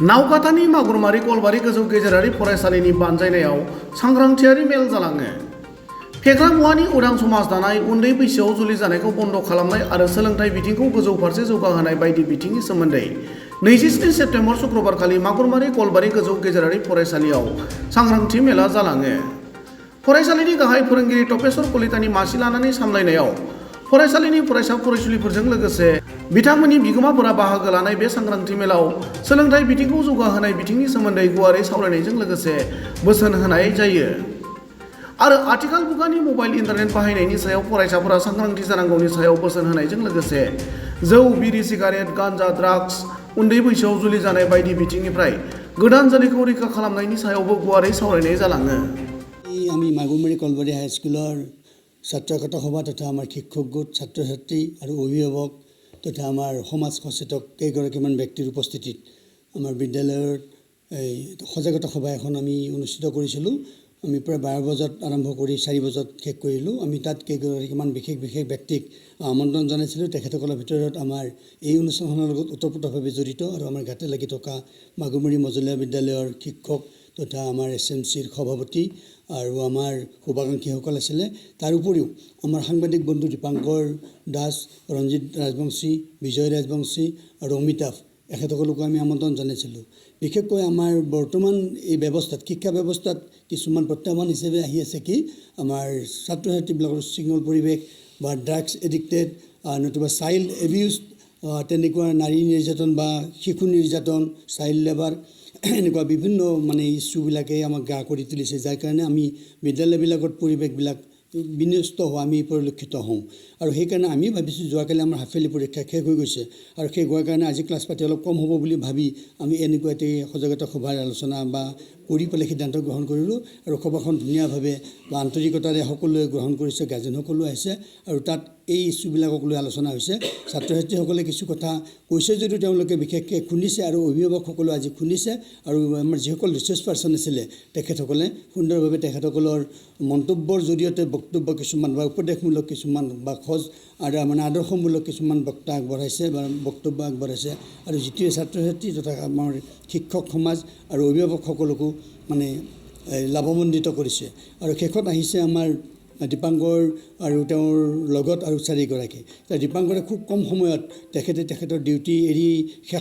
नावकाटानि मागुरमारि कलबारि गोजौ गेजेरारि फरायसालिनि बानजायनायाव सांग्रांथियारि मेल जालाङो। फेग्रा मुवानि उदां समाज दानाय, उन्दै बैसोआव जुलि जानायखौ बन्द खालामनाय आरो सोलोंथाइ बिथिंखौ गोजौ फारसे जौगाहोनाय बायदि बिथिंनि सोमोन्दै 27 सेप्तेम्बर शुक्रबारखालि मागुरमारि कलबारि गोजौ गेजेरारि फरायसालियाव सांग्रांथि मेला जालाङो। फरायसालिनि गाहाय फोरोंगिरि तपेश्वर कलितानि मासि लानानै सामलायनायाव फरायसालिनि फरायसा फरायसुलिफोरजों लोगोसे बिथांमोननि बिगोमाफोरा बाहागो लानाय बे सांग्रांथि मेलाव सोलोंथाइ बिथिंखौ जौगाहोनाय बिथिंनि सोमोन्दै गुवारै सावरायनायजों लोगोसे बोसोन होनाय जायो आरो आथिखाल मुगानि मबाइल इन्टारनेट बाहायनायनि सायाव फरायसाफोरा सांग्रांथि जानांगौनि सायाव बोसोन होनायजों लोगोसे जौ, बिरि, सिगारेट, गान्जा, ड्राग्स, उन्दै बैसोआव जुलि जानाय बायदि बिथिंनिफ्राय गोदान जोलैखौ रैखा खालामनायनि सायावबो गुवारै सावरायनाय जालाङो। আমি মাগুৰমাৰী কলবাৰী হাইস্কুলৰ ছাত্ৰকতা সভা তথা আমাৰ শিক্ষক গোট, ছাত্ৰ ছাত্ৰী আৰু অভিভাৱক তথা আমাৰ সমাজ সচেতক কেইগৰাকীমান ব্যক্তিৰ উপস্থিতিত আমাৰ বিদ্যালয়ৰ এই সজাগতা সভা এখন আমি অনুষ্ঠিত কৰিছিলোঁ। আমি প্ৰায় 12 বজাত আৰম্ভ কৰি 4 বজাত শেষ কৰিলোঁ। আমি তাত কেইগৰাকীমান বিশেষ ব্যক্তিক আমন্ত্ৰণ জনাইছিলোঁ। তেখেতসকলৰ ভিতৰত আমাৰ এই অনুষ্ঠানখনৰ লগত ওতঃপ্ৰোতভাৱে জড়িত আৰু আমাৰ গাতে লাগি থকা মাগুৰমাৰী মজলীয়া বিদ্যালয়ৰ শিক্ষক তথা আমাৰ SMCৰ সভাপতি আৰু আমাৰ শুভাকাংক্ষীসকল আছিলে। তাৰ উপৰিও আমাৰ সাংবাদিক বন্ধু দীপাংকৰ দাস, ৰঞ্জিত ৰাজবংশী, বিজয় ৰাজবংশী আৰু অমিতাভ এখেতসকলকো আমি আমন্ত্ৰণ জনাইছিলোঁ। বিশেষকৈ আমাৰ বৰ্তমান এই ব্যৱস্থাত শিক্ষা ব্যৱস্থাত কিছুমান প্ৰত্যাহ্বান হিচাপে আহি আছে কি আমাৰ ছাত্ৰ ছাত্ৰীবিলাকৰ উচ্ছৃঙ্খল পৰিৱেশ বা ড্ৰাগছ এডিক্টেড নতুবা চাইল্ড এবিউজ, তেনেকুৱা নাৰী নিৰ্যাতন বা শিশু নিৰ্যাতন, চাইল্ড লেবাৰ, এনেকুৱা বিভিন্ন ইছ্যুবিলাকে আমাক গা কৰি তুলিছে, যাৰ কাৰণে আমি বিদ্যালয়বিলাকত পৰিৱেশবিলাক বিনষ্ট হোৱা আমি পৰিলক্ষিত হওঁ। আৰু সেইকাৰণে আমি ভাবিছোঁ যোৱাকালি আমাৰ হাফেলি পৰীক্ষা শেষ হৈ গৈছে আৰু শেষ হোৱাৰ কাৰণে আজি ক্লাছ পাতি অলপ কম হ'ব বুলি ভাবি আমি এনেকুৱা এটি সজাগতা সভাৰ আলোচনা বা কৰি পেলাই সিদ্ধান্ত গ্ৰহণ কৰিলোঁ। আৰু সভাখন ধুনীয়াভাৱে বা আন্তৰিকতাৰে সকলোৱে গ্ৰহণ কৰিছে, গাৰ্জেন সকলো আহিছে আৰু তাত এই ইছ্যুবিলাকক লৈ আলোচনা হৈছে। ছাত্ৰ ছাত্ৰীসকলে কিছু কথা কৈছে যদিও তেওঁলোকে বিশেষকৈ শুনিছে আৰু অভিভাৱকসকলেও আজি শুনিছে আৰু আমাৰ যিসকল ৰিচাৰ্চ পাৰ্চন আছিলে তেখেতসকলে সুন্দৰভাৱে তেখেতসকলৰ মন্তব্যৰ জৰিয়তে বক্তব্য কিছুমান বা উপদেশমূলক কিছুমান বা খোজ আৰু আদৰ্শমূলক কিছুমান বক্তা আগবঢ়াইছে বা বক্তব্য আগবঢ়াইছে আৰু যিটোৱে ছাত্ৰ ছাত্ৰী তথা আমাৰ শিক্ষক সমাজ আৰু অভিভাৱকসকলকো লাভমণ্ডিত কৰিছে। আৰু শেষত আহিছে আমাৰ দীপাংকৰ আৰু তেওঁৰ লগত আৰু 4গৰাকী। দীপাংকৰে খুব কম সময়ত তেখেতৰ ডিউটি এৰি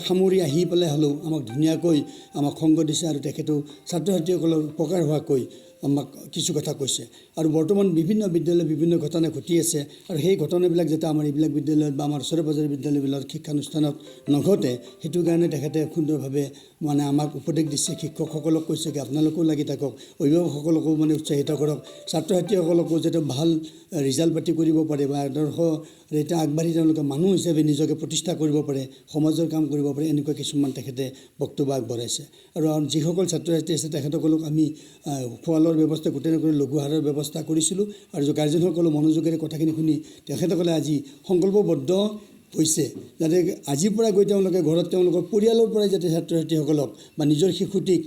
সামৰি আহি পেলাই হ'লেও আমাক ধুনীয়াকৈ আমাক সংগ দিছে আৰু তেখেতেও ছাত্ৰ ছাত্ৰীসকলৰ উপকাৰ হোৱাকৈ আমাক কিছু কথা কৈছে। আৰু বৰ্তমান বিভিন্ন বিদ্যালয়ত বিভিন্ন ঘটনা ঘটি আছে আৰু সেই ঘটনাবিলাক যাতে আমাৰ এইবিলাক বিদ্যালয়ত বা আমাৰ ওচৰে পাজৰে বিদ্যালয়বিলাক শিক্ষানুষ্ঠানত নঘটে সেইটো কাৰণে তেখেতে সুন্দৰভাৱে আমাক উপদেশ দিছে। শিক্ষকসকলক কৈছে কি আপোনালোকেও লাগি থাকক, অভিভাৱকসকলকো উৎসাহিত কৰক, ছাত্ৰ ছাত্ৰীসকলকো যাতে ভাল ৰিজাল্ট পাতি কৰিব পাৰে বা আদৰ্শ এতিয়া আগবাঢ়ি তেওঁলোকে মানুহ হিচাপে নিজকে প্ৰতিষ্ঠা কৰিব পাৰে, সমাজৰ কাম কৰিব পাৰে, এনেকুৱা কিছুমান তেখেতে বক্তব্য আগবঢ়াইছে। আৰু যিসকল ছাত্ৰ ছাত্ৰী আছে তেখেতসকলক আমি খোৱা লোৱাৰ ব্যৱস্থা গোটেই কৰি লঘু আহাৰৰ ব্যৱস্থা কৰিছিলোঁ আৰু গাৰ্জেনসকলে মনোযোগেৰে কথাখিনি শুনি তেখেতসকলে আজি সংকল্পবদ্ধ হৈছে যাতে আজিৰ পৰা গৈ তেওঁলোকে ঘৰত তেওঁলোকৰ পৰিয়ালৰ পৰাই যাতে ছাত্ৰ ছাত্ৰীসকলক বা নিজৰ শিশুটিক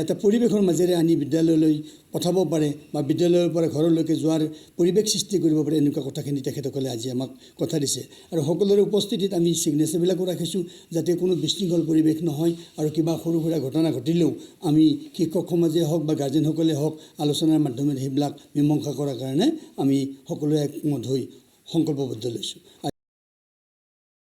এটা পৰিৱেশৰ মাজেৰে আনি বিদ্যালয়লৈ পঠাব পাৰে বা বিদ্যালয়ৰ পৰা ঘৰলৈকে যোৱাৰ পৰিৱেশ সৃষ্টি কৰিব পাৰে, এনেকুৱা কথাখিনি তেখেতসকলে আজি আমাক কথা দিছে। আৰু সকলোৰে উপস্থিতিত আমি ছিগনেচাৰবিলাকো ৰাখিছোঁ যাতে কোনো বিশৃংখল পৰিৱেশ নহয় আৰু কিবা সৰু সুৰা ঘটনা ঘটিলেও আমি শিক্ষক সমাজে হওক বা গাৰ্জেনসকলে হওক আলোচনাৰ মাধ্যমেৰে সেইবিলাক মীমাংসা কৰাৰ কাৰণে আমি সকলোৱে একমত হৈ সংকল্পবদ্ধ লৈছোঁ।